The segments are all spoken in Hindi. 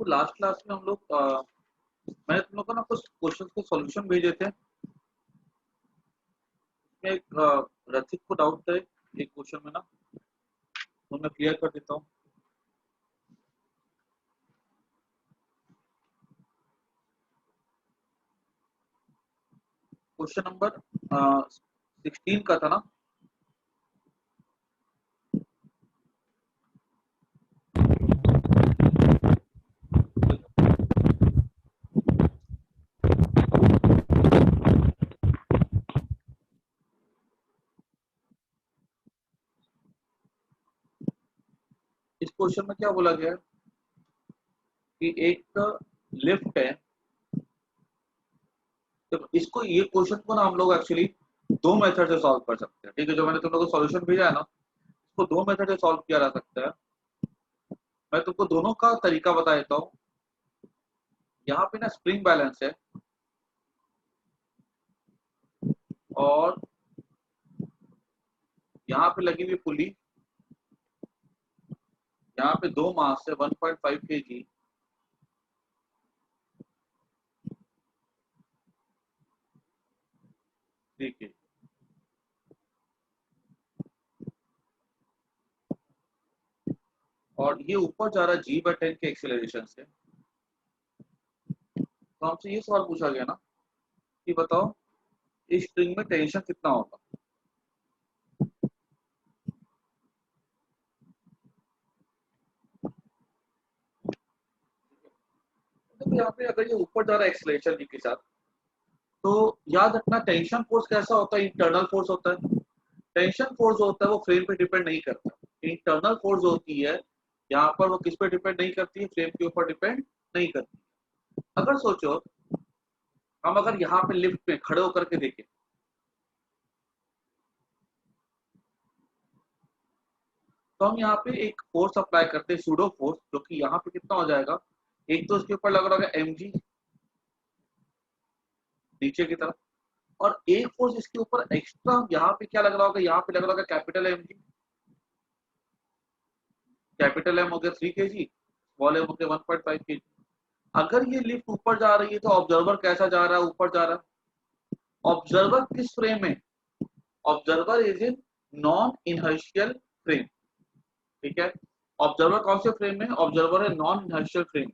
तो लास्ट क्लास में हम लोग मैंने तुम लोग को ना कुछ क्वेश्चन के सॉल्यूशन भेजे थे। उसमें एक रचित को डाउट था एक क्वेश्चन में ना, तो मैं क्लियर कर देता हूँ। क्वेश्चन नंबर 16 का था ना। इस क्वेश्चन में क्या बोला गया है कि एक लिफ्ट है। तो इसको ये क्वेश्चन को ना हम लोग एक्चुअली दो मेथड से सॉल्व कर सकते हैं। ठीक है, जो मैंने तुम लोगों को सॉल्यूशन भेजा है ना, इसको दो मेथड से सॉल्व किया जा सकता है। मैं तुमको दोनों का तरीका बता देता हूँ। यहाँ पे ना स्प्रिंग बैलेंस है और यहाँ पे लगी हुई पुली, यहाँ पे दो मास है 1.5 kg। ठीक है, और ये ऊपर जा रहा है g/10 के एक्सेलरेशन से। तो हमसे ये सवाल पूछा गया ना कि बताओ इस स्ट्रिंग में टेंशन कितना होगा। तो यहाँ पे अगर ये ऊपर जा रहा है एक्सेलरेशन जी के साथ, तो याद रखना टेंशन फोर्स कैसा होता है, इंटरनल फोर्स होता है। टेंशन फोर्स होता है वो फ्रेम पे डिपेंड नहीं करता। इंटरनल फोर्स होती है यहाँ पर, वो किस पे डिपेंड नहीं करती है, फ्रेम के ऊपर डिपेंड नहीं करती। अगर सोचो हम अगर यहाँ पे लिफ्ट में खड़े होकर के देखें, तो हम यहाँ पे एक फोर्स अप्लाई करते हैं, सूडो फोर्स, जो कि यहाँ पे कितना हो जाएगा। एक तो इसके ऊपर लग रहा होगा mg नीचे की तरफ, और एक फोर्स इसके ऊपर एक्स्ट्रा यहाँ पे क्या लग रहा होगा, यहाँ पे लग रहा होगा कैपिटल mg। कैपिटल एम हो गया 3 kg, स्मॉल एम हो गया 1.5 kg। अगर ये लिफ्ट ऊपर जा रही है तो ऑब्जर्वर कैसा जा रहा है, ऊपर जा रहा है। ऑब्जर्वर किस फ्रेम में, observer is in non inertial frame. ठीक है, ऑब्जर्वर कौन से फ्रेम में, ऑब्जर्वर है नॉन इनर्शियल फ्रेम।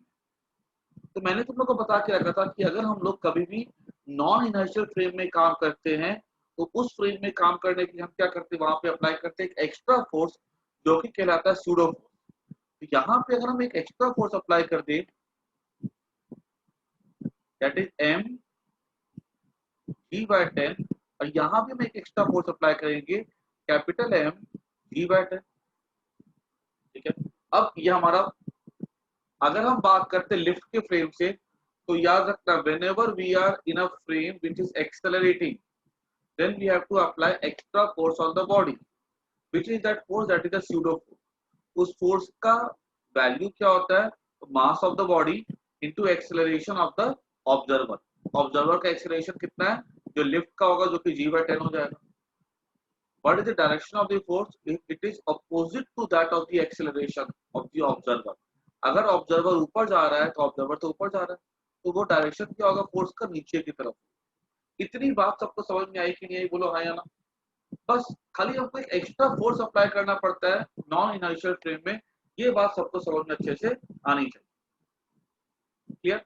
तो मैंने तुम लोग को बता के रखा था कि अगर हम लोग कभी भी नॉन इनर्शियल फ्रेम में काम करते हैं, तो उस फ्रेम में काम करने के लिए हम क्या करते हैं, वहां पे अप्लाई करते हैं एक एक्स्ट्रा फोर्स, जो कि कहलाता है सूडो फोर्स। तो यहाँ पे अगर हम एक एक्स्ट्रा फोर्स अप्लाई कर दें, दैट इज एम g/10, और यहाँ भी हम एक एक्स्ट्रा फोर्स अप्लाई करेंगे, कैपिटल एम g/10। ठीक है, अब ये हमारा, अगर हम बात करते हैं लिफ्ट के फ्रेम से, तो याद रखना whenever we are in a frame which is accelerating, then we have to apply extra force on the body, which is that force, that is the pseudo force। उस फोर्स का वैल्यू क्या होता है, mass of the body into acceleration of the observer. Observer का एक्सेलरेशन कितना है, जो लिफ्ट का होगा, जो कि g/10 हो जाएगा। What is the direction of the force? It is opposite to that of the acceleration of the observer। अगर ऑब्जर्वर ऊपर जा रहा है तो ऑब्जर्वर तो ऊपर जा रहा है, तो वो डायरेक्शन क्या होगा फोर्स का, नीचे की तरफ। इतनी बात सबको समझ में आई कि नहीं आई, बोलो हाँ या ना। बस खाली हमको एक एक्स्ट्रा फोर्स अप्लाई करना पड़ता है नॉन इनर्शियल फ्रेम में। ये बात सबको समझ में अच्छे से आनी चाहिए। क्लियर।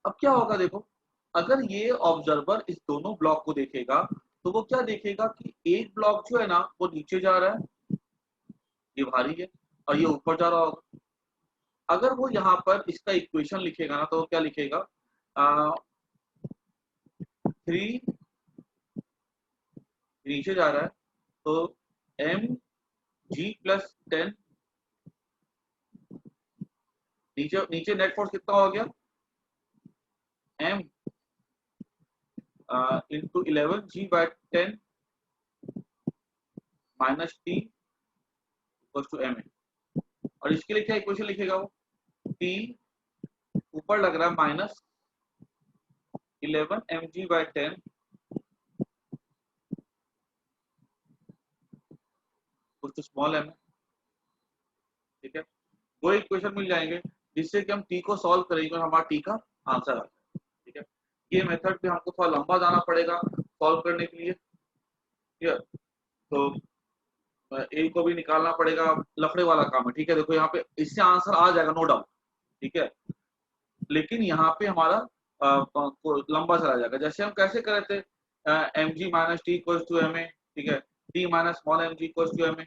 अब क्या होगा देखो, अगर ये ऑब्जर्वर इस दोनों ब्लॉक को देखेगा, तो वो क्या देखेगा कि एक ब्लॉक जो है ना वो नीचे जा रहा है, ये भारी है, और ये ऊपर जा रहा होगा। अगर वो यहाँ पर इसका इक्वेशन लिखेगा ना, तो वो क्या लिखेगा, 3 नीचे जा रहा है, तो mg+10, नीचे नीचे नेट फोर्स कितना हो गया, m into 11g/10 minus t equal to m। और इसके लिए क्या इक्वेशन लिखेगा वो, t ऊपर लग रहा है माइनस 11 mg/10 कुछ तो स्मॉल m है। ठीक है, वो इक्वेशन मिल जाएंगे जिससे कि हम टी को सॉल्व करेंगे और हमारा टी का आंसर आ जाए। ठीक है, ये मेथड पे हमको थोड़ा लंबा जाना पड़ेगा सॉल्व करने के लिए। ठीक है, तो ए को भी निकालना पड़ेगा, लफड़े वाला काम है। ठीक है, देखो यहाँ पे इससे आंसर आ जाएगा नो डाउट। ठीक है, लेकिन यहाँ पे हमारा लंबा चला जाएगा। जैसे हम कैसे करे थे, M G minus T equals to M A. ठीक है, T minus small M G equals to M A,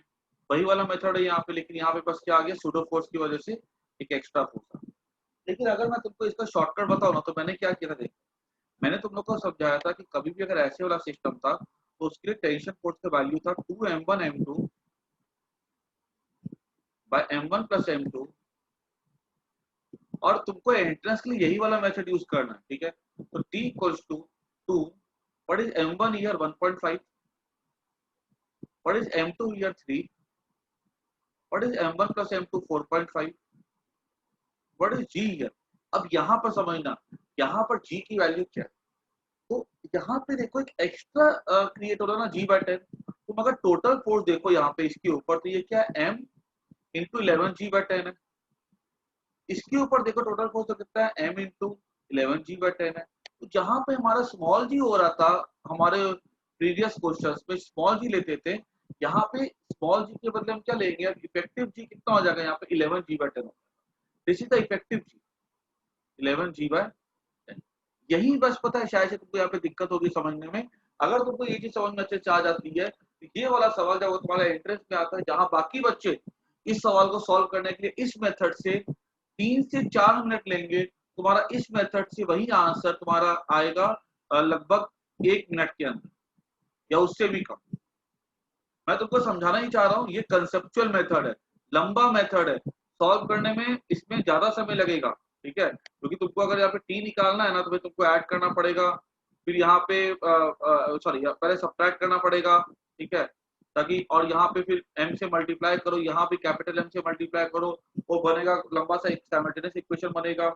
वही वाला मेथड है यहाँ पे। लेकिन यहाँ पे बस क्या आ गया, सूडो फोर्स की वजह से एक एक्स्ट्रा फोर्स आ। लेकिन अगर मैं तुमको इसका शॉर्टकट बताऊँ ना, तो मैंने क्या किया था, देखो मैंने तुम लोग को समझाया था कि कभी भी अगर ऐसे वाला सिस्टम था तो उसके लिए टेंशन फोर्स का वैल्यू था 2m1m2 bye m1 plus m2, और तुमको एंट्रेंस के लिए यही वाला मेथड यूज करना है। ठीक है, तो t equals to 2, what is m1 here 1.5, what is m2 here 3, what is m1 plus m2 4.5, what is g here. अब यहाँ पर समझना, यहाँ पर g की वैल्यू क्या है। तो यहाँ पे देखो एक एक्स्ट्रा क्रिएट हो रहा है ना g/10। तुम अगर टोटल फोर्स देखो यहाँ पे इसके ऊपर, तो ये क्या है, m इंटू 11g/10 है। इसके ऊपर देखो टोटल फोर्स तो कितना है, m इंटू 11g/10 है। तो जहां पे हमारा स्मॉल जी हो रहा था, हमारे प्रीवियस क्वेश्चंस में स्मॉल जी लेते थे, यहाँ पे स्मॉल जी के बदले हम क्या लेंगे, इफेक्टिव जी कितना हो जाएगा यहाँ पे 11g/10। This is the effective G 11g/10। यही बस पता है, शायद से तुमको यहाँ पे दिक्कत होगी समझने में। अगर तुमको ये चीज समझ में अच्छे से आ जाती है तो ये वाला सवाल जब तुम्हारा इंटरेस्ट में आता है, जहां बाकी बच्चे इस सवाल को सॉल्व करने के लिए इस मेथड से 3 से 4 मिनट लेंगे, तुम्हारा इस मेथड से वही आंसर तुम्हारा आएगा लगभग 1 मिनट के अंदर या उससे भी कम। मैं तुमको समझाना ही चाह रहा हूँ, ये कंसेप्चुअल मेथड है, लंबा मेथड है, सॉल्व करने में इसमें ज्यादा समय लगेगा। ठीक है, क्योंकि तुमको अगर यहाँ पे टी निकालना है ना, तो फिर तुमको ऐड करना पड़ेगा, फिर यहाँ पे सॉरी पहले सब्ट्रैक्ट करना पड़ेगा। ठीक है, ताकि और यहाँ पे फिर m से मल्टीप्लाई करो, यहाँ पे कैपिटल M से मल्टीप्लाई करो, वो बनेगा लंबा सा एक साइमल्टेनियस इक्वेशन बनेगा।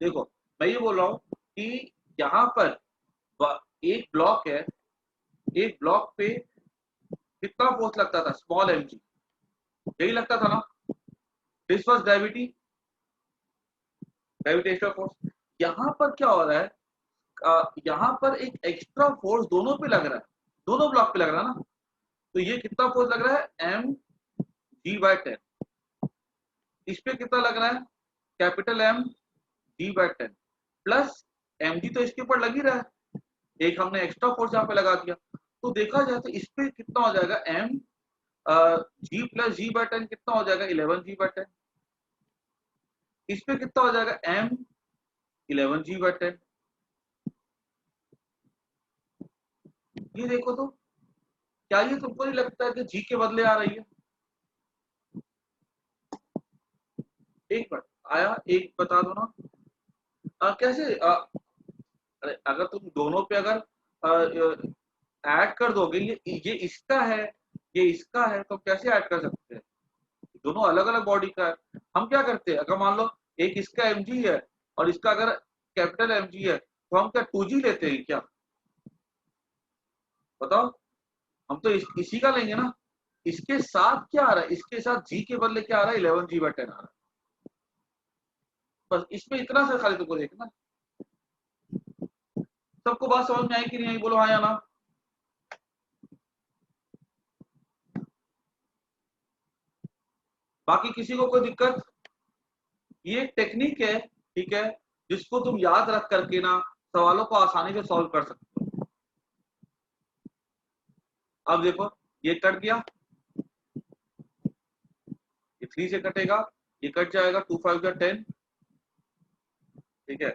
देखो मैं ये बोल रहा हूँ कि यहाँ पर एक ब्लॉक है, एक ब्लॉक पे कितना फोर्स लगता था, स्मॉल एम जी, यही लगता था ना। This was gravity, gravitational force. यहाँ पर क्या हो रहा है, यहाँ पर एक एक्स्ट्रा फोर्स दोनों पे लग रहा है, दोनों ब्लॉक पे लग रहा है ना। तो ये कितना फोर्स लग रहा है, mg/10। इस पे कितना लग रहा है, capital M g/10 plus mg, तो इसके ऊपर लग ही रहा है, एक हमने एक्स्ट्रा फोर्स यहाँ पे लगा दिया। तो देखा जाए तो इस पे कितना हो जाएगा, m g प्लस g/10 कितना हो जाएगा, 11g/10। इस पे कितना हो जाएगा, m 11g/10। ये देखो तो, क्या ये तुमको नहीं लगता है कि जी के बदले आ रही है। एक मिनट, आया एक बता दो ना, कैसे अरे अगर तुम दोनों पे अगर ऐड कर दोगे, ये इसका है, ये इसका है, तो कैसे ऐड कर सकते हैं, दोनों अलग अलग बॉडी का है। हम क्या करते हैं, अगर मान लो एक इसका mg है और इसका अगर कैपिटल mg है, तो हम क्या 2g लेते हैं क्या, बताओ। हम तो इसी का लेंगे ना। इसके साथ क्या आ रहा है, इसके साथ जी के बदले क्या आ रहा है, 11g/10 आ रहा है। बस इसमें इतना सा खाली तुमको देखना। सबको बात समझ में आई कि नहीं आई, बोलो हाँ या ना। बाकी किसी को कोई दिक्कत। ये एक टेक्निक है, ठीक है, जिसको तुम याद रख करके ना सवालों को आसानी से सॉल्व कर सकते हो। अब देखो ये कट गया, ये 3 से कटेगा, ये कट जाएगा, 2 5 जा 10। ठीक है,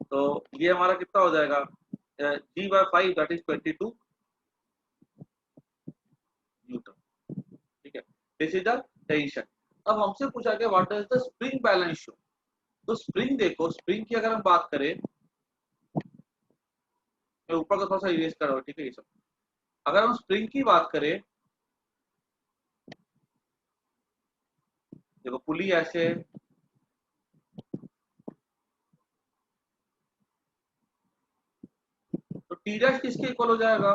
तो ये हमारा कितना हो जाएगा, g/5 दैट इज 22 न्यूटन। ठीक है, दिस इज द टेंशन। अब हमसे पूछा गया what is the spring balance show. तो स्प्रिंग देखो, स्प्रिंग की अगर हम बात करें, मैं ऊपर का थोड़ा सा इरेज कर रहा हूँ। ठीक है, ये सब अगर हम स्प्रिंग की बात करें, देखो पुली ऐसे है, तो टी डैश किसके इक्वल हो जाएगा,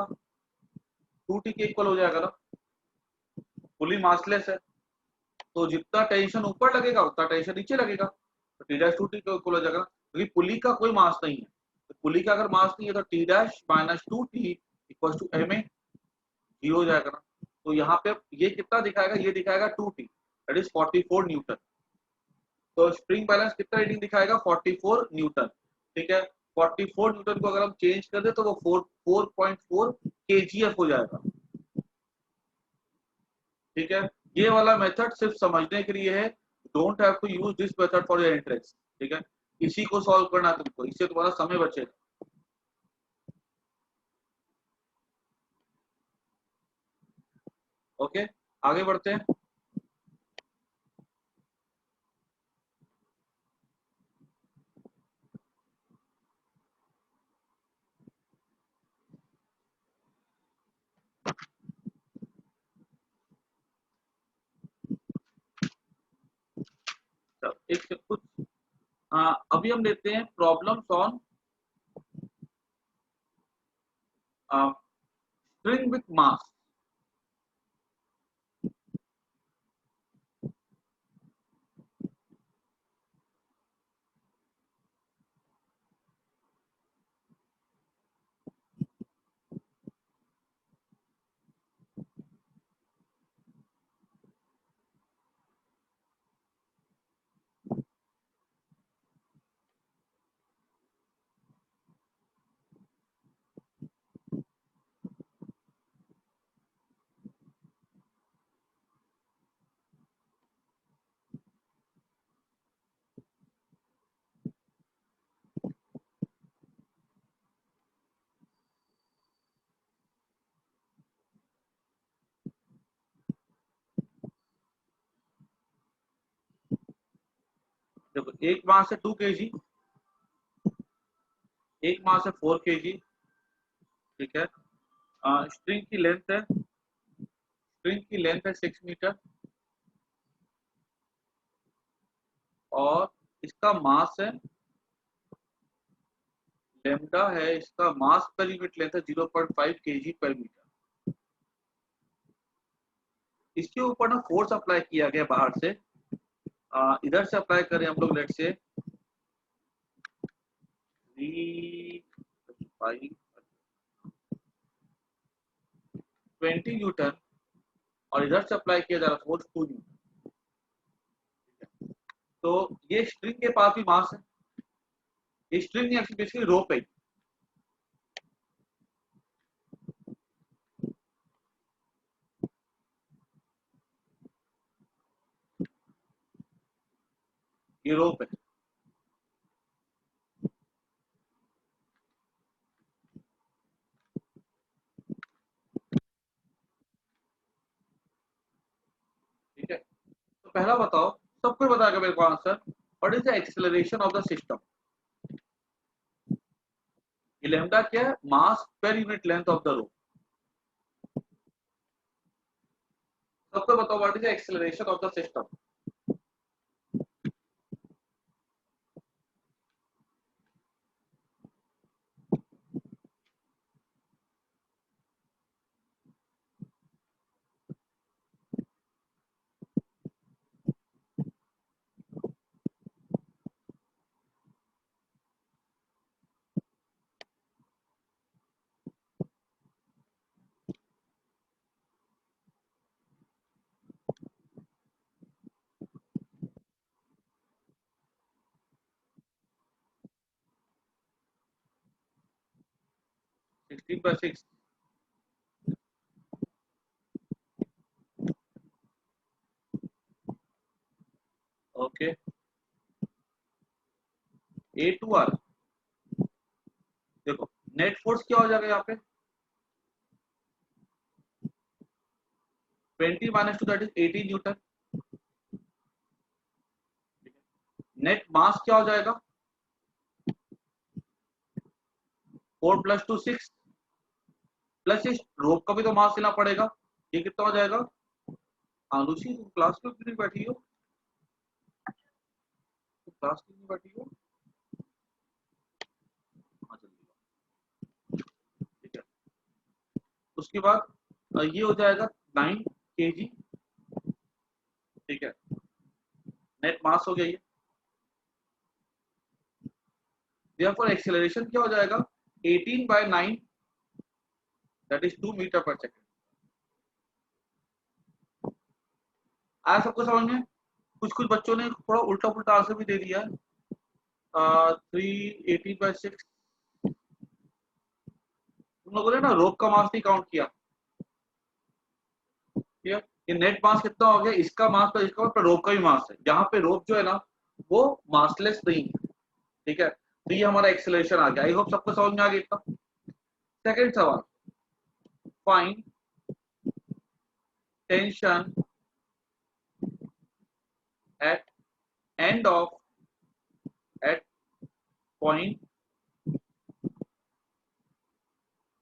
2t के इक्वल हो जाएगा ना, पुली मासलेस है, तो जितना टेंशन ऊपर लगेगा उतना टेंशन नीचे लगेगा, तो टी डैश 2t के इक्वल हो जाएगा, क्योंकि पुली का कोई मास नहीं है, तो पुली का अगर मास नहीं है तो T dash minus 2t equal to M A, zero हो जाएगा ना। तो यहाँ पे ये कितना दिखाएगा, ये दिखाएगा 2t दैट इज 44 न्यूटन। तो स्प्रिंग बैलेंस कितना रीडिंग दिखाएगा, 44 न्यूटन। ठीक है, 44 न्यूटन को अगर हम चेंज कर दे तो वो 4.4 kgf हो जाएगा। ठीक है, ये वाला मेथड सिर्फ समझने के लिए है, don't have to use this method for your interest. ठीक है, इसी को सॉल्व करना है तुमको, इससे तुम्हारा समय बचेगा। ओके, आगे बढ़ते हैं। एक से कुछ अभी हम लेते हैं problems on string with mass. देखो, एक मास है 2 kg, एक मास है 4 kg। ठीक है, स्ट्रिंग की लेंथ है 6 मीटर, और इसका मास है लेमडा है, इसका मास पर यूनिट लेंथ है 0.5 kg पर मीटर। इसके ऊपर ना फोर्स अप्लाई किया गया बाहर से, इधर से अप्लाई करें हम लोग, लेट से 20 न्यूटन, और इधर से अप्लाई किया जा रहा फोर्स 2 न्यूटन। तो ये स्ट्रिंग के पास भी मास है, ये स्ट्रिंग नहीं, बेसिकली रोप है। ये रोप है। ठीक है, तो पहला बताओ, सबको बताएगा मेरे को answer, what is the acceleration of the system. ये लैम्डा क्या है, मास पर unit length of the rope. सबको बताओ what is the acceleration of the system. 16/6। Okay, A2R। देखो, नेट फोर्स क्या हो जाएगा यहाँ पे, 20 minus 2 that is 18 newton. Net mass क्या हो जाएगा, 4 प्लस 2 6, प्लस इस रोप का भी तो मास लेना पड़ेगा, ये कितना हो जाएगा। आलूसी, तुम क्लास में क्यों नहीं बैठी हो, तुम क्लास में नहीं बैठी हो। हाँ, जल्दी। ठीक है, उसके बाद ये हो जाएगा 9 kg, ठीक है। नेट मास हो गया ये। therefore एक्सेलरेशन क्या हो जाएगा 18/9, दैट इज 2 मीटर पर सेकेंड। आया सबको समझ में? कुछ कुछ बच्चों ने थोड़ा उल्टा पुल्टा आंसर भी दे दिया। 3 18/6। तुम लोगों ने ना रोप का मास नहीं काउंट किया, ठीक है। ये नेट मास कितना हो गया, इसका मास पर इसका पर रोप का भी मास है। यहाँ पे रोप जो है ना वो मासलेस नहीं है, ठीक है। तो ये हमारा एक्सेलरेशन आ गया। आई होप सबको समझ में आ गया इतना। सेकंड सवाल, find tension at end of at point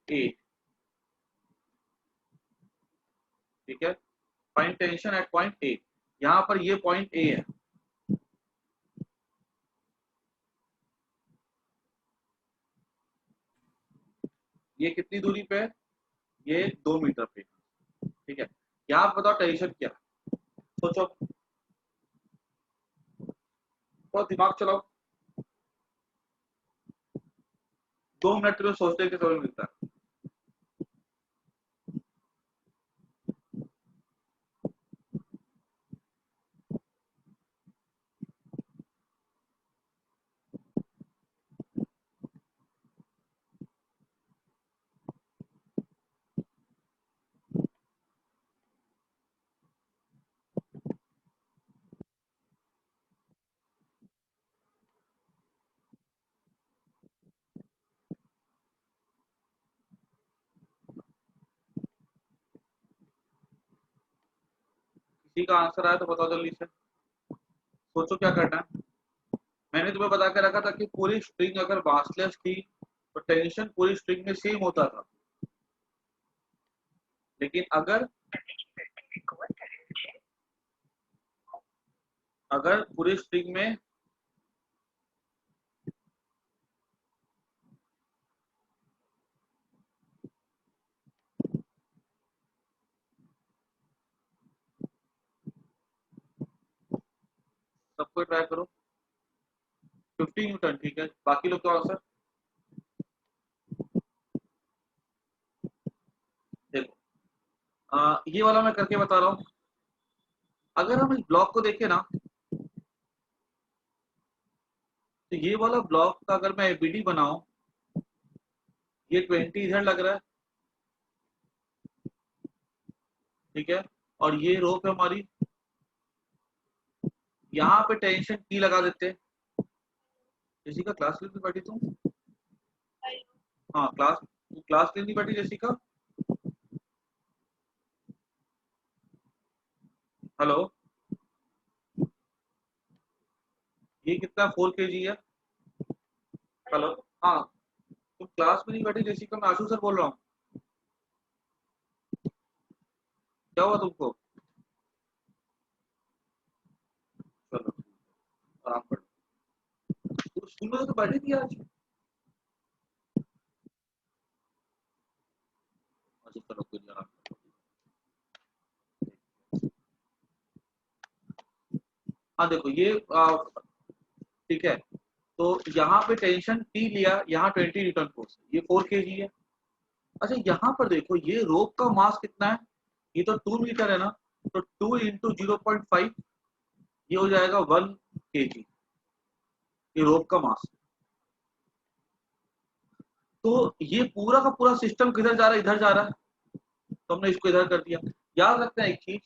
A, ठीक है। Find tension at point A. यहाँ पर ये पॉइंट ए है, ये कितनी दूरी पे है, ये 2 मीटर पे, ठीक है। यहाँ पर बताओ टेंशन क्या है, सोचो, थोड़ा दिमाग चलाओ। 2 मिनट में सोचने के समय मिलता है। किसी का आंसर आया तो बताओ जल्दी से, सोचो क्या करना है। मैंने तुम्हें बता के रखा था कि पूरी स्ट्रिंग अगर मासलेस थी तो टेंशन पूरी स्ट्रिंग में सेम होता था, लेकिन अगर अगर पूरी स्ट्रिंग में सबको ट्राई करो 50 न्यूटन, ठीक है। बाकी लोग का आंसर देखो। ये वाला मैं करके बता रहा हूँ। अगर हम इस ब्लॉक को देखें ना, तो ये वाला ब्लॉक का अगर मैं एबीडी बनाऊं, ये 20 इधर लग रहा है, ठीक है। और ये रोप है हमारी, यहाँ पे टेंशन टी लगा देते हैं। जैसी का क्लास लेनी बैठी तुम? हाँ क्लास, क्लास लेनी बैठी जैसी का। हेलो, ये कितना 4 kg है? हेलो, हाँ, तुम क्लास में नहीं बैठी जैसी का, मैं आशु सर बोल रहा हूँ। क्या हुआ तुमको? चलो आराम कर लो। स्कूल में तो बैठी थी आज। अच्छा चलो कोई नहीं, आराम कर लो। हाँ देखो ये ठीक है। तो यहाँ पे टेंशन टी लिया, यहाँ 20 न्यूटन फोर्स, ये 4 kg है। अच्छा यहाँ पर देखो ये रोप का मास कितना है, ये तो 2 मीटर है ना, तो 2 × 0.5, ये हो जाएगा 1 kg, ये रोप का मास। तो ये पूरा का पूरा सिस्टम किधर जा रहा है, इधर जा रहा है, तो हमने इसको इधर कर दिया। याद रखना है एक चीज,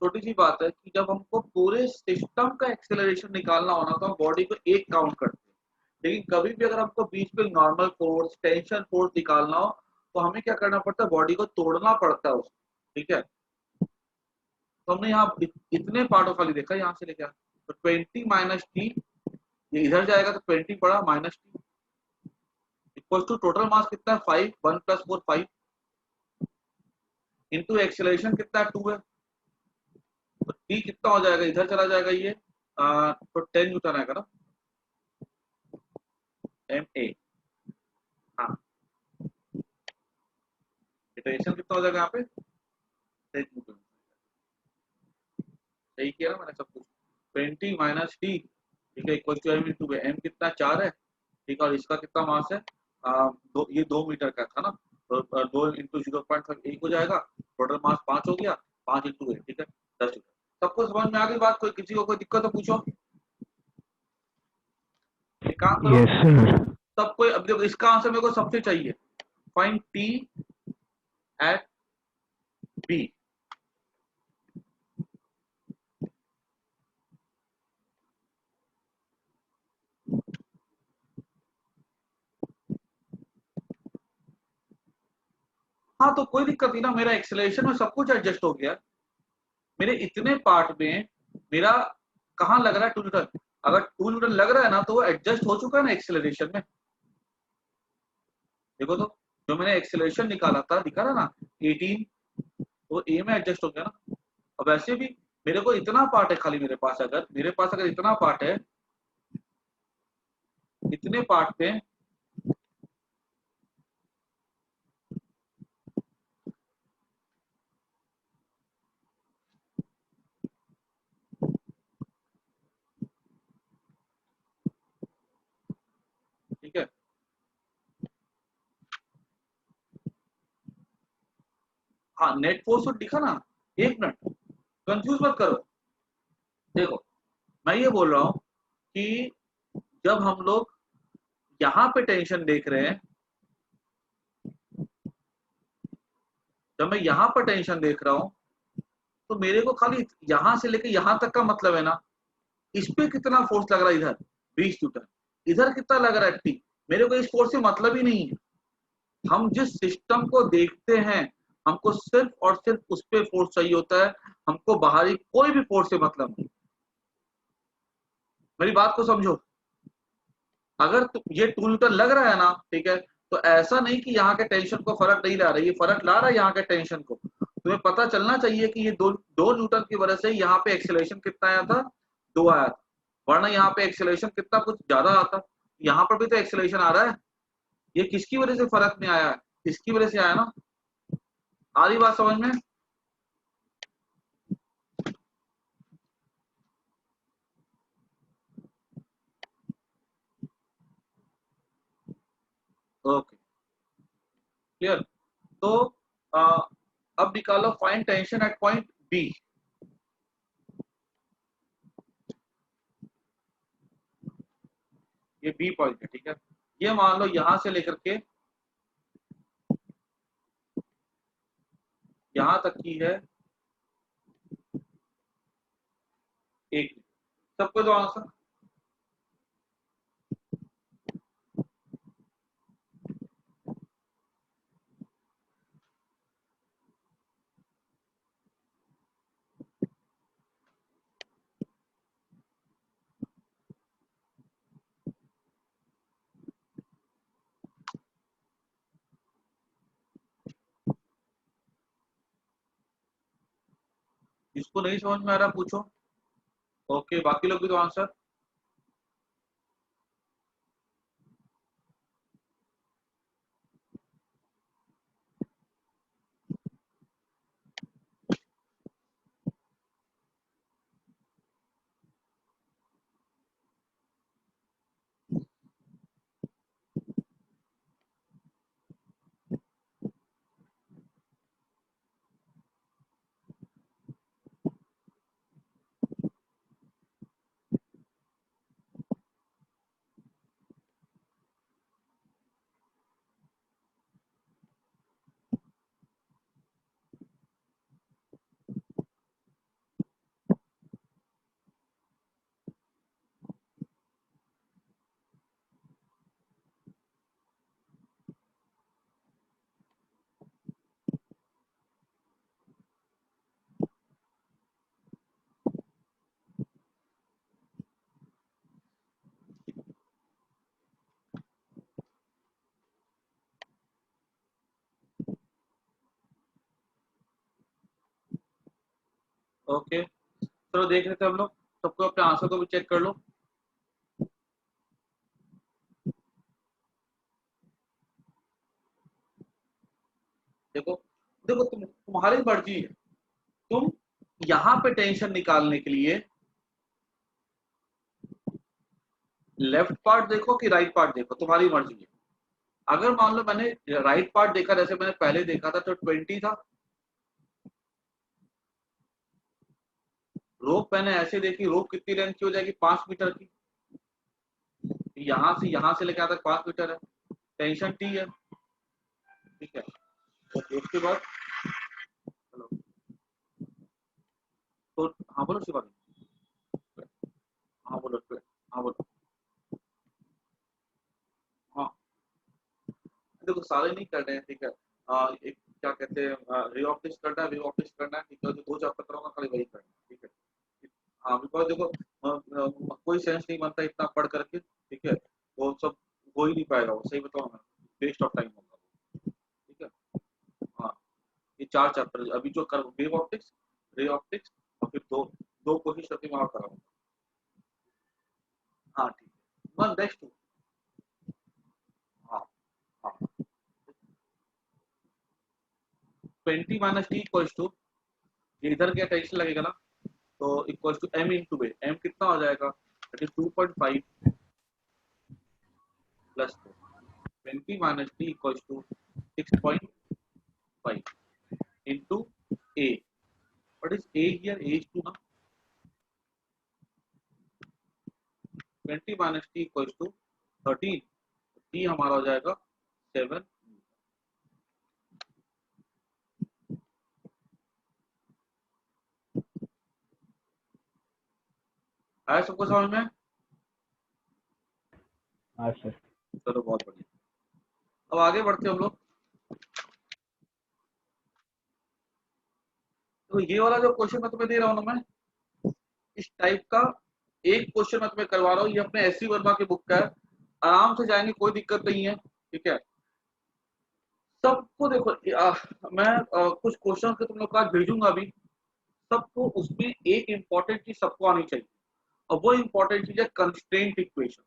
छोटी सी बात है कि जब हमको पूरे सिस्टम का एक्सेलरेशन निकालना होना तो हम बॉडी को एक काउंट करते हैं, लेकिन कभी भी अगर हमको बीच में नॉर्मल फोर्स टेंशन फोर्स निकालना हो तो हमें क्या करना पड़ता है, बॉडी को तोड़ना पड़ता है उसको, ठीक है। तो हमने यहाँ इतने पार्टों खाली देखा, यहाँ से लेकर तो 20 - टी, ये इधर जाएगा तो 20 पड़ा -T equal to total mass कितना है 5, 1 + 4 5 इंटू एक्सेलरेशन कितना है 2 है, तो टी कितना हो जाएगा, इधर चला जाएगा ये तो 10 न्यूटन आएगा ना, MA। हाँ एक्सलेशन कितना हो जाएगा यहाँ पे 10 न्यूटन। सही किया ना मैंने सब कुछ। 20 माइनस टी, ठीक है, equal to M into M कितना 4 है, ठीक है, और इसका कितना मास है ये 2 मीटर का था ना, तो 2 इंटू 0.5 1 हो जाएगा, टोटल मास 5 हो गया, 5 इंटू 8, ठीक है 10 मीटर। सबको समझ में आ गई बात? कोई किसी को कोई दिक्कत तो पूछो। एक काम करो, यस सर। सब कोई अब देखो इसका आंसर मेरे को सबसे चाहिए, फाइंड टी एट बी। हाँ तो कोई दिक्कत नहीं ना, मेरा एक्सेलरेशन में सब कुछ एडजस्ट हो गया। मेरे इतने पार्ट में मेरा कहाँ लग रहा है 2 न्यूटन, अगर 2 न्यूटन लग रहा है ना तो वो एडजस्ट हो चुका है ना एक्सेलरेशन में। देखो तो जो मैंने एक्सेलरेशन निकाला था दिखा रहा ना 18, वो ए में एडजस्ट हो गया ना। अब वैसे भी मेरे को इतना पार्ट है खाली, मेरे पास अगर इतना पार्ट है, इतने पार्ट पे ठीक है। हाँ नेट फोर्स तो दिखा ना, एक मिनट कंफ्यूज मत करो। देखो मैं ये बोल रहा हूँ कि जब हम लोग यहाँ पे टेंशन देख रहे हैं, जब मैं यहाँ पर टेंशन देख रहा हूँ, तो मेरे को खाली यहाँ से लेके यहाँ तक का मतलब है ना, इस पे कितना फोर्स लग रहा है, इधर 20 न्यूटन, इधर कितना लग रहा है टी, मेरे को इस फोर्स से मतलब ही नहीं है। हम जिस सिस्टम को देखते हैं, हमको सिर्फ और सिर्फ उस पे फोर्स चाहिए होता है, हमको बाहरी कोई भी फोर्स से मतलब नहीं। मेरी बात को समझो, अगर ये 2 न्यूटन लग रहा है ना, ठीक है, तो ऐसा नहीं कि यहाँ के टेंशन को फर्क नहीं ला रहा है, ये फर्क ला रहा है यहाँ के टेंशन को। तुम्हें पता चलना चाहिए कि ये दो न्यूटन की वजह से यहाँ पे एक्सेलरेशन कितना आया था, 2 आया था, वरना यहाँ पे एक्सेलरेशन कितना कुछ ज्यादा आता। यहाँ पर भी तो एक्सेलरेशन आ रहा है, ये किसकी वजह से फर्क नहीं आया है, इसकी वजह से आया ना। आ रही बात समझ में? Okay clear. तो आ, अब निकालो find tension at point B. ये बी पॉइंट है, ठीक है, ये मान लो यहां से लेकर के यहां तक की है एक, सबको दो आंसर। जिसको नहीं समझ में आ रहा पूछो। ओके बाकी लोग भी तो आंसर। ओके चलो देख लेते हैं हम लोग, सबको अपने आंसर को भी चेक कर लो। देखो देखो तुम्हारी मर्जी है, तुम यहाँ पे टेंशन निकालने के लिए लेफ्ट पार्ट देखो कि राइट पार्ट देखो, तुम्हारी मर्जी है। अगर मान लो मैंने राइट पार्ट देखा, जैसे मैंने पहले देखा था, तो 20 था। रोप मैंने ऐसे देखी, रोप कितनी लेंथ की हो जाएगी, 5 मीटर की। यहाँ से लेके तक 5 मीटर है, टेंशन टी है, ठीक है। तो उसके बाद हेलो, तो हाँ बोलो शिवा। हाँ बोलो, हाँ बोलो। हाँ देखो सारे नहीं कर रहे हैं, ठीक है। एक क्या कहते हैं, रे ऑफ टेस्ट करना है, वे ऑफ टेस्ट करना है, ठीक है। जो 2 चैप्टर कराऊंगा खाली वही करना है, ठीक है। हाँ बिकॉज देखो कोई सेंस नहीं बनता इतना पढ़ करके, ठीक है। वो सब हो ही नहीं पाएगा, वो सही बताऊँ मैं, वेस्ट ऑफ टाइम होगा, ठीक है। हाँ ये 4 चैप्टर अभी जो कर, वेव ऑप्टिक्स, रे ऑप्टिक्स, और फिर दो दो कोशिश करके मैं और कराऊंगा। हाँ ठीक है, बस नेक्स्ट। हाँ हाँ 20 - t इक्वल्स टू, इधर क्या टेंशन लगेगा ना, तो equals to m into A, m कितना हो जाएगा, that is 2.5 plus 20 - t equals to 6.5 into a। What is a here, a is 2 ना। 20 - t इक्वल्स टू 13, t हमारा हो जाएगा 7। आया सबको समझ में? हाँ सर। चलो बहुत बढ़िया, अब आगे बढ़ते हम लोग। तो ये वाला जो क्वेश्चन मैं तुम्हें दे रहा हूँ ना, मैं इस टाइप का एक क्वेश्चन मैं तुम्हें करवा रहा हूँ, ये अपने एस सी वर्मा की बुक का है, आराम से जाएंगे, कोई दिक्कत नहीं है, ठीक है। सबको देखो मैं कुछ क्वेश्चन के तुम लोग का भेजूंगा अभी, सबको उसमें एक इंपॉर्टेंट चीज सबको आनी चाहिए, और वो इंपॉर्टेंट चीज है कंस्ट्रेंट इक्वेशन।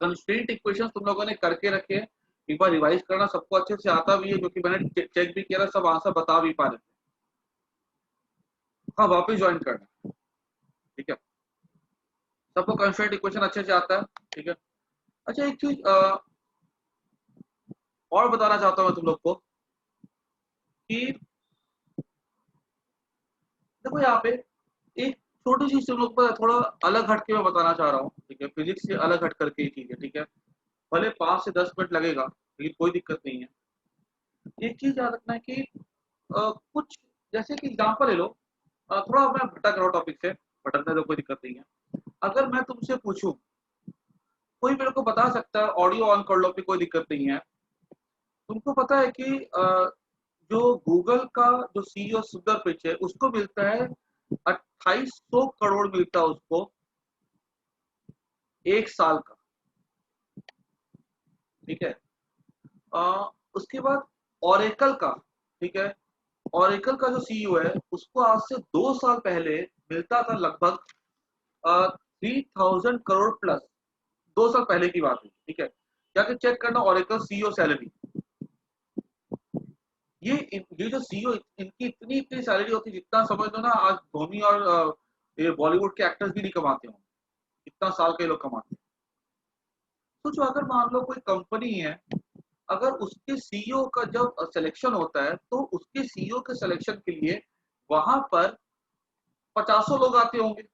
कंस्ट्रेंट इक्वेशन तुम लोगों ने करके रखे हैं, एक बार रिवाइज करना, सबको अच्छे से आता भी है, क्योंकि मैंने चेक भी किया, सब आंसर बता भी पा रहे थे। हाँ वापस ज्वाइन करना, ठीक है। सबको कंस्ट्रेंट इक्वेशन अच्छे से आता है, ठीक है। अच्छा एक चीज और बताना चाहता हूँ मैं तुम लोग को कि देखो यहाँ पे एक छोटी सी तुम लोग को थोड़ा अलग हटके मैं बताना चाह रहा हूँ, ठीक है। फिजिक्स से अलग हट करके ही चीज है, ठीक है। भले 5 से 10 मिनट लगेगा, लेकिन कोई दिक्कत नहीं है। एक चीज याद रखना है कि कुछ जैसे कि एग्जाम्पल ले लो, थोड़ा मैं भटक रहा हूँ टॉपिक से, भटकने तो कोई दिक्कत नहीं है। अगर मैं तुमसे पूछूं, कोई मेरे को बता सकता है, ऑडियो ऑन कर लो, कोई दिक्कत नहीं है। तुमको पता है कि जो गूगल का जो सीईओ सुंदर पिचै है, उसको मिलता है 2800 करोड़ मिलता है उसको 1 साल का, ठीक है। उसके बाद ओरेकल का, ठीक है, ओरेकल का जो सीईओ है, उसको आज से 2 साल पहले मिलता था लगभग 3000 करोड़ प्लस। 2 साल पहले की बात है, ठीक है। जाके चेक करना ओरेकल सीईओ सैलरी। ये जो सीईओ, इनकी इतनी इतनी सैलरी होती है, जितना समझ लो ना आज धोनी और ये बॉलीवुड के एक्टर्स भी नहीं कमाते होंगे, इतना साल के लोग कमाते हैं। सोचो अगर मान लो कोई कंपनी है, अगर उसके सीईओ का जब सिलेक्शन होता है, तो उसके सीईओ के सिलेक्शन के लिए वहां पर 50 लोग आते होंगे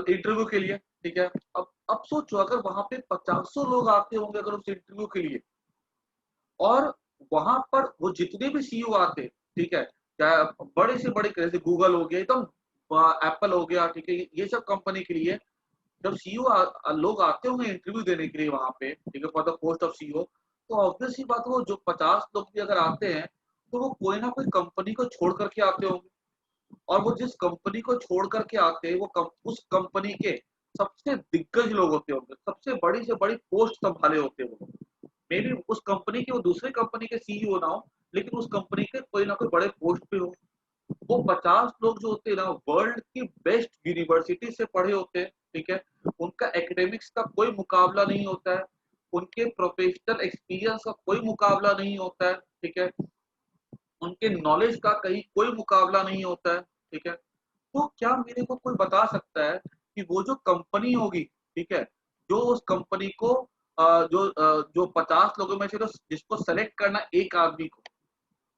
इंटरव्यू के लिए, ठीक है। अब सोचो अगर वहां पे 50 लोग आते होंगे अगर उस इंटरव्यू के लिए, और वहां पर वो जितने भी सीईओ आते, ठीक है, चाहे बड़े से बड़े, जैसे गूगल हो गया, एकदम एप्पल हो गया, ठीक है, ये सब कंपनी के लिए जब सीईओ लोग आते होंगे इंटरव्यू देने के लिए वहां पे, ठीक है, for the post of CEO, तो ऑब्वियस ही बात, वो जो 50 लोग भी अगर आते हैं, तो वो कोई ना कोई कंपनी को छोड़ करके आते होंगे, और वो जिस कंपनी को छोड़ करके आते हैं, उस कंपनी के सबसे दिग्गज लोग होते होंगे, सबसे बड़ी से बड़ी पोस्ट संभाले होते होंगे। मे बी उस कंपनी के वो दूसरे कंपनी के सीईओ ना हो, लेकिन उस कंपनी के कोई ना कोई बड़े पोस्ट पे हो। वो 50 लोग जो होते हैं ना, वर्ल्ड की बेस्ट यूनिवर्सिटी से पढ़े होते हैं, ठीक है। उनका एकेडमिक्स का कोई मुकाबला नहीं होता है, उनके प्रोफेशनल एक्सपीरियंस का कोई मुकाबला नहीं होता है, ठीक है, उनके नॉलेज का कहीं कोई मुकाबला नहीं होता है, ठीक है। तो क्या मेरे को कोई बता सकता है कि वो जो कंपनी होगी, ठीक है, जो उस कंपनी को जो 50 लोगों में से तो जिसको सेलेक्ट करना एक आदमी को,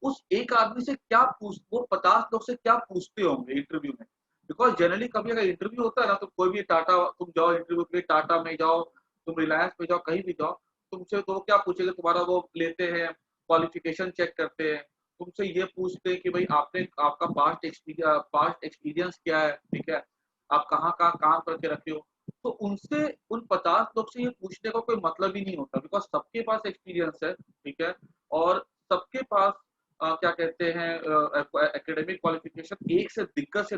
उस एक आदमी से क्या पूछ वो 50 लोग से क्या पूछते होंगे इंटरव्यू में? बिकॉज़ जनरली कभी अगर इंटरव्यू होता है ना, तो कोई भी टाटा तुम जाओ इंटरव्यू के लिए, टाटा में जाओ, तुम रिलायंस में जाओ, कहीं भी जाओ, तुमसे तो वो क्या पूछेंगे, तुम्हारा वो लेते हैं, क्वालिफिकेशन चेक करते हैं, तुमसे ये पूछते हैं कि भाई आपने आपका पास्ट एक्सपीरियंस क्या है, ठीक है? आप कहाँ-कहाँ काम करके रखे हो? तो उनसे उन 50 लोग से ये पूछने का कोई मतलब ही नहीं होता, बिकॉज़ सबके पास एक्सपीरियंस है, ठीक है? और सबके पास क्या कहते हैं एकेडमिक क्वालिफिकेशन एक से दिग्गज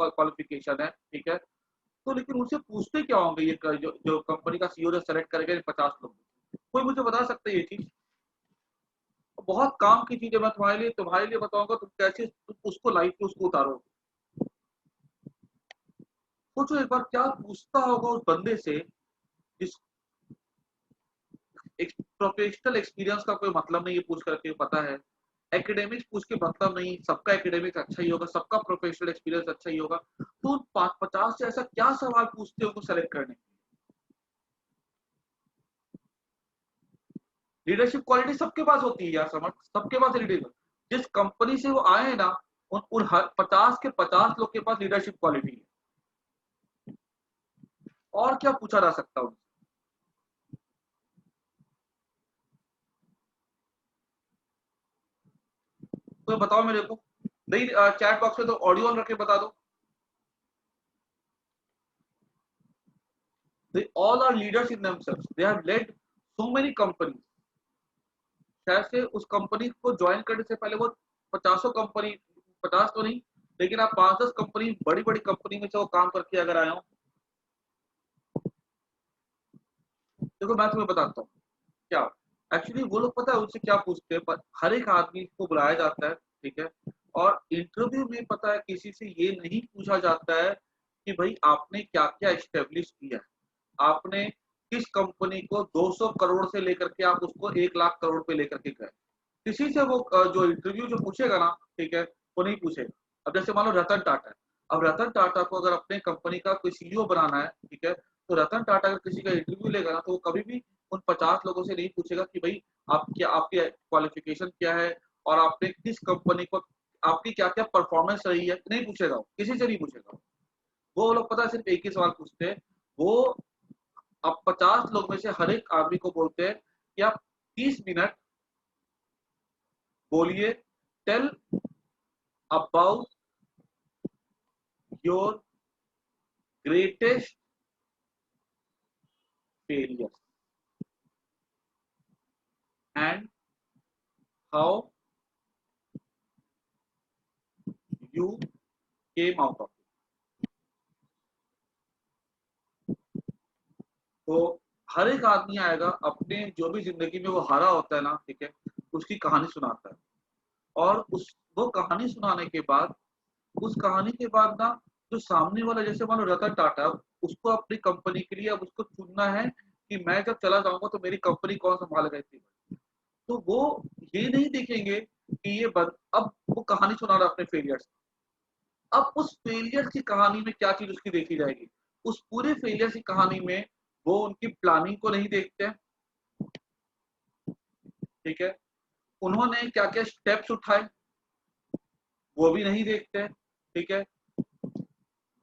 क्वालिफिकेशन है, ठीक है? तो लेकिन उनसे पूछते क्या होंगे ये जो कंपनी का सीईओ जो सेलेक्ट करेगा इन 50 लोग? कोई मुझे बता सकता है ये चीज़? बहुत काम की चीज़ है, मैं तुम्हारे लिए बताऊँगा, तुम कैसे तुम उसको लाइफ में उसको उतारोगे। सोचो एक बार क्या पूछता होगा उस बंदे से, जिस एक प्रोफेशनल एक्सपीरियंस का कोई मतलब नहीं है पूछ करके, पता है। एकेडमिक्स पूछ के मतलब नहीं, सबका एकेडमिक्स अच्छा ही होगा, सबका प्रोफेशनल एक्सपीरियंस अच्छा ही होगा। तो उन 50 से ऐसा क्या सवाल पूछते हो उनको सेलेक्ट करने के लिए? लीडरशिप क्वालिटी सबके पास होती है यार, समझ, सबके पास लीडरशिप। जिस कंपनी से वो आए हैं ना, उन उन हर 50 के 50 लोग के पास लीडरशिप क्वालिटी है। और क्या पूछा जा सकता है उनसे? तो बताओ मेरे को। नहीं, चैट बॉक्स में तो ऑडियो ऑन रख के बता दो। They all are leaders in themselves. They have led so many companies. शायद से उस कंपनी को ज्वाइन करने से पहले वो पचासों कंपनी, 50 तो नहीं, लेकिन आप 5-10 कंपनी, बड़ी-बड़ी कंपनी में से वो काम करके अगर आए हो। देखो मैं तुम्हें बताता हूँ, क्या एक्चुअली वो लोग पता है उनसे क्या पूछते हैं, पर हर एक आदमी को बुलाया जाता है, ठीक है? और इंटरव्यू में पता है किसी से ये नहीं पूछा जाता है कि भाई आपने क्या-क्या एस्टेब्लिश किया है। आपने किस कंपनी को 200 करोड़ से लेकर के आप उसको 1 लाख करोड़ पे लेकर के गए। किसी से वो जो इंटरव्यू जो पूछेगा ना, ठीक है, वो नहीं पूछेगा। अब जैसे मान लो रतन टाटा है, अब रतन टाटा को अगर अपने कंपनी का कोई सीईओ बनाना है, ठीक है, तो रतन टाटा अगर किसी का इंटरव्यू लेगा ना, तो वो कभी भी उन 50 लोगों से नहीं पूछेगा कि भाई आपकी क्वालिफिकेशन क्या है और आपने किस कंपनी को, आपकी क्या-क्या परफॉर्मेंस रही है, नहीं पूछेगा वो, किसी से नहीं पूछेगा। वो लोग पता है सिर्फ एक ही सवाल पूछते हैं, वो अब 50 लोग में से हर एक आदमी को बोलते हैं कि आप 30 मिनट बोलिए, tell about your greatest failure and how you came out of. तो हर एक आदमी आएगा अपने जो भी जिंदगी में वो हारा होता है ना, ठीक है, उसकी कहानी सुनाता है। और उस वो कहानी सुनाने के बाद, उस कहानी के बाद ना, जो सामने वाला, जैसे मान लो रतन टाटा, उसको अपनी कंपनी के लिए अब उसको चुनना है कि मैं जब चला जाऊंगा तो मेरी कंपनी कौन संभालेगा इतनी बड़ी। तो वो ये नहीं देखेंगे कि अब वो कहानी सुना रहा है अपने फेलियर्स। अब उस फेलियर की कहानी में क्या चीज उसकी देखी जाएगी? उस पूरे फेलियर की कहानी में वो उनकी प्लानिंग को नहीं देखते हैं, ठीक है, उन्होंने क्या क्या स्टेप्स उठाए वो भी नहीं देखते हैं, ठीक है।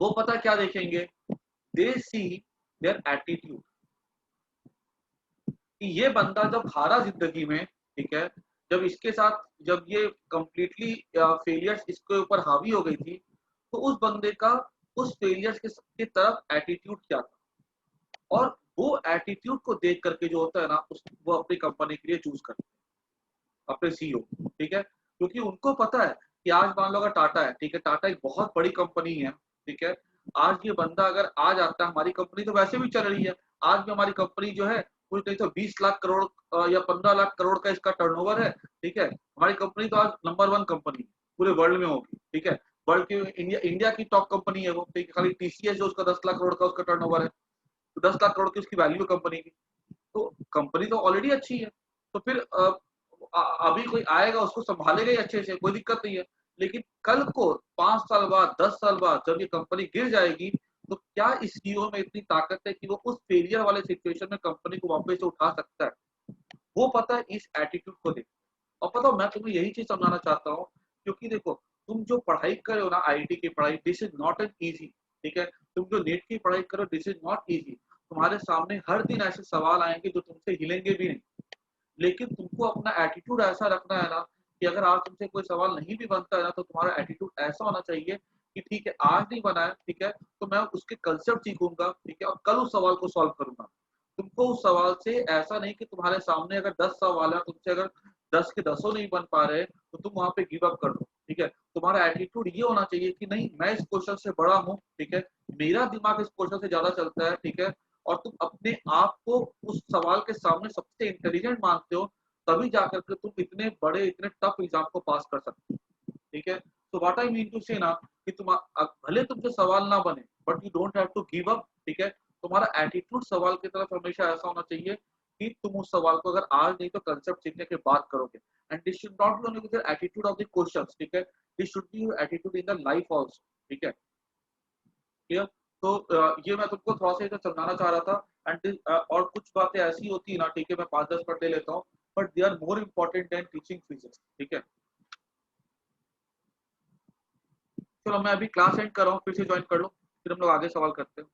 वो पता क्या देखेंगे, दे सी देयर एटीट्यूड, कि ये बंदा जब हारा जिंदगी में, ठीक है, जब इसके साथ, जब ये कंप्लीटली फेलियर्स इसके ऊपर हावी हो गई थी, तो उस बंदे का उस फेलियर्स की तरफ एटीट्यूड क्या था। और वो एटीट्यूड को देख करके जो होता है ना, वो अपनी कंपनी के लिए चूज करते हैं अपने सीईओ, ठीक है, क्योंकि उनको पता है कि आज मान लो अगर टाटा है, ठीक है, टाटा एक बहुत बड़ी कंपनी है, ठीक है, आज ये बंदा अगर आ जाता है, हमारी कंपनी तो वैसे भी चल रही है, आज भी हमारी कंपनी जो है कुछ नहीं तो 20 लाख करोड़ या 15 लाख करोड़ का इसका टर्नओवर है, ठीक है, हमारी कंपनी तो आज नंबर 1 कंपनी पूरे वर्ल्ड में होगी, ठीक है, वर्ल्ड की, इंडिया इंडिया की टॉप कंपनी है वो, ठीक है, खाली टीसीएस जो उसका 10 लाख करोड़ का उसका टर्नओवर है, तो 10 लाख करोड़ की उसकी वैल्यू कंपनी की। तो कंपनी तो ऑलरेडी अच्छी है। तो फिर अभी कोई आएगा उसको संभालेगा ही अच्छे से, कोई दिक्कत नहीं है। लेकिन कल को 5 साल बाद 10 साल बाद जब ये कंपनी गिर जाएगी, तो क्या इस सीईओ में इतनी ताकत है कि वो उस फेलियर वाले सिचुएशन में कंपनी को वापस से उठा सकता है? वो पता है इस एटीट्यूड को देख। और पता है मैं तुम्हें यही चीज समझाना चाहता हूँ, क्योंकि देखो तुम जो पढ़ाई कर रहे हो ना आईआईटी की पढ़ाई, this is not an easy. ठीक है, तुम जो नीट की पढ़ाई करो दिस इज नॉट इजी। तुम्हारे सामने हर दिन ऐसे सवाल आएंगे जो तुमसे हिलेंगे भी नहीं। लेकिन तुमको अपना एटीट्यूड ऐसा रखना है ना कि अगर आज तुमसे कोई सवाल नहीं भी बनता है ना, तो तुम्हारा एटीट्यूड ऐसा होना चाहिए कि ठीक है आज नहीं बना है, ठीक है तो मैं उसके कंसेप्ट सीखूंगा, ठीक है और कल उस सवाल को सॉल्व करूंगा। तुमको उस सवाल से ऐसा नहीं कि तुम्हारे सामने अगर 10 सवाल है, तुमसे अगर 10 के 10 नहीं बन पा रहे तो तुम वहां पे गिव अप कर दो। ठीक है, तुम्हारा एटीट्यूड ये होना चाहिए कि नहीं मैं इस क्वेश्चन से बड़ा हूँ, ठीक है मेरा दिमाग इस क्वेश्चन से ज्यादा चलता है, ठीक है और तुम अपने आप को उस सवाल के सामने सबसे इंटेलिजेंट मानते हो, तभी जाकर के तुम इतने बड़े इतने टफ एग्जाम को पास कर सकते हो। ठीक है, तो व्हाट आई मीन टू से ना कि तुम भले तुमसे सवाल ना बने but you don't have to give up. ठीक है, तुम्हारा एटीट्यूड सवाल की तरफ हमेशा ऐसा होना चाहिए कि तुम उस सवाल को अगर आज नहीं तो कंसेप्ट सीखने के बाद करोगे। And this should not be only with the attitude of the questions, ठीक है this should be your attitude in the life also. ठीक है, क्लियर? तो ये मैं तुमको थोड़ा सा इधर समझाना चाह रहा था। एंड और कुछ बातें ऐसी होती है ना, ठीक है मैं 5-10 मिनट ले लेता हूँ, but they are more important than teaching physics. ठीक है, चलो मैं अभी क्लास एंड कर रहा हूँ, फिर से ज्वाइन कर लो, फिर हम लोग आगे सवाल करते हैं।